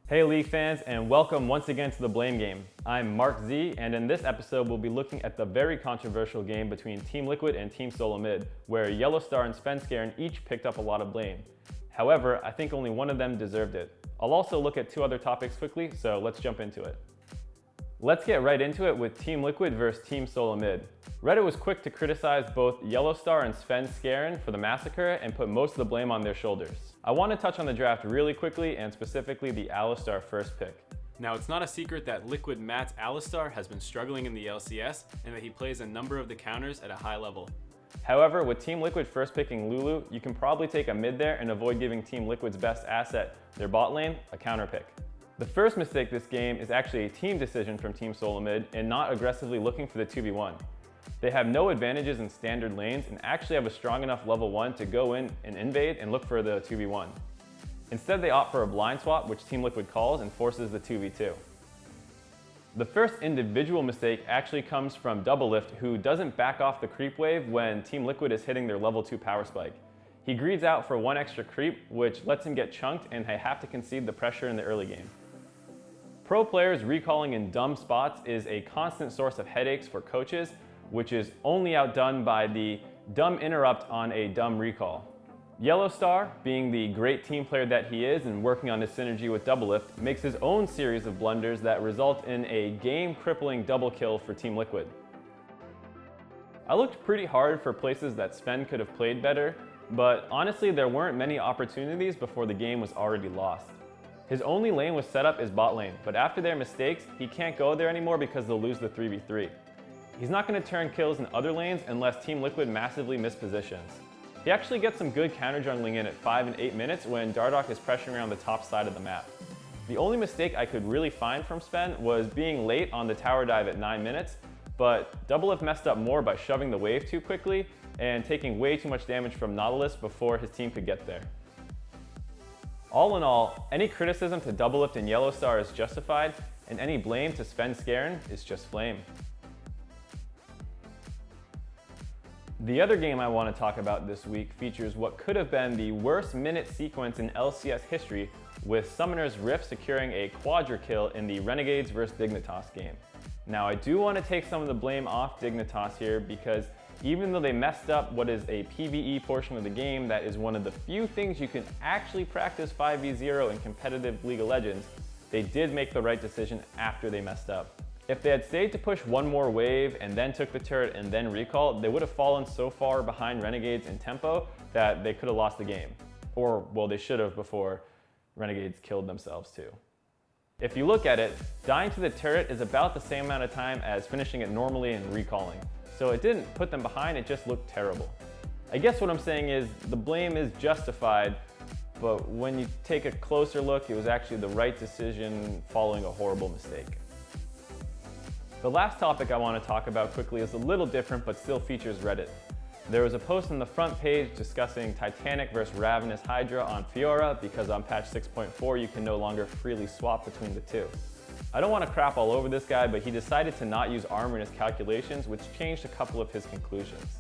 Hey League fans, and welcome once again to the Blame Game. I'm Mark Z, and in this episode we'll be looking at the very controversial game between Team Liquid and Team Solo Mid, where Yellowstar and Svenskeren each picked up a lot of blame. However, I think only one of them deserved it. I'll also look at two other topics quickly, so let's jump into it. Let's get right into it with Team Liquid versus Team Solo Mid. Reddit was quick to criticize both Yellowstar and Svenskeren for the massacre and put most of the blame on their shoulders. I want to touch on the draft really quickly and specifically the Alistar first pick. Now, it's not a secret that Liquid Matt's Alistar has been struggling in the LCS and that he plays a number of the counters at a high level. However, with Team Liquid first picking Lulu, you can probably take a mid there and avoid giving Team Liquid's best asset, their bot lane, a counter pick. The first mistake this game is actually a team decision from Team Solo Mid and not aggressively looking for the 2v1. They have no advantages in standard lanes and actually have a strong enough level 1 to go in and invade and look for the 2v1. Instead, they opt for a blind swap, which Team Liquid calls and forces the 2v2. The first individual mistake actually comes from Doublelift, who doesn't back off the creep wave when Team Liquid is hitting their level 2 power spike. He greeds out for one extra creep, which lets him get chunked and they have to concede the pressure in the early game. Pro players recalling in dumb spots is a constant source of headaches for coaches, which is only outdone by the dumb interrupt on a dumb recall. Yellowstar, being the great team player that he is and working on his synergy with Doublelift, makes his own series of blunders that result in a game-crippling double kill for Team Liquid. I looked pretty hard for places that Sven could have played better, but honestly there weren't many opportunities before the game was already lost. His only lane was set up as bot lane, but after their mistakes, he can't go there anymore because they'll lose the 3v3. He's not going to turn kills in other lanes unless Team Liquid massively mispositions. He actually gets some good counter jungling in at 5 and 8 minutes when Dardoch is pressuring around the top side of the map. The only mistake I could really find from Sven was being late on the tower dive at 9 minutes, but Doublelift messed up more by shoving the wave too quickly and taking way too much damage from Nautilus before his team could get there. All in all, any criticism to Doublelift and Yellowstar is justified, and any blame to Svenskeren is just flame. The other game I want to talk about this week features what could have been the worst minute sequence in LCS history, with Summoner's Rift securing a quadra kill in the Renegades vs Dignitas game. Now, I do want to take some of the blame off Dignitas here because even though they messed up what is a PvE portion of the game that is one of the few things you can actually practice 5v0 in competitive League of Legends, they did make the right decision after they messed up. If they had stayed to push one more wave and then took the turret and then recall, they would have fallen so far behind Renegades in tempo that they could have lost the game. Or, well, they should have before Renegades killed themselves too. If you look at it, dying to the turret is about the same amount of time as finishing it normally and recalling. So it didn't put them behind, it just looked terrible. I guess what I'm saying is the blame is justified, but when you take a closer look, it was actually the right decision following a horrible mistake. The last topic I want to talk about quickly is a little different but still features Reddit. There was a post on the front page discussing Titanic versus Revenant Hydra on Fiora because on patch 6.4 you can no longer freely swap between the two. I don't want to crap all over this guy, but he decided to not use armor in his calculations, which changed a couple of his conclusions.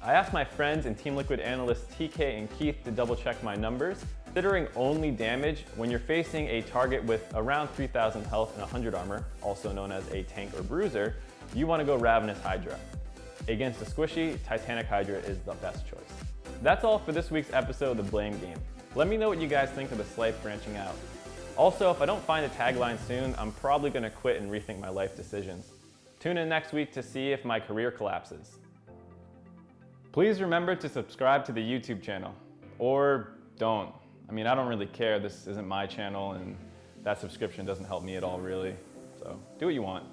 I asked my friends and Team Liquid analysts TK and Keith to double check my numbers. Considering only damage, when you're facing a target with around 3000 health and 100 armor, also known as a tank or bruiser, you want to go Ravenous Hydra. Against a squishy, Titanic Hydra is the best choice. That's all for this week's episode of The Blame Game. Let me know what you guys think of the Slife branching out. Also, if I don't find a tagline soon, I'm probably going to quit and rethink my life decisions. Tune in next week to see if my career collapses. Please remember to subscribe to the YouTube channel. Or don't. I mean, I don't really care. This isn't my channel and that subscription doesn't help me at all, really. So do what you want.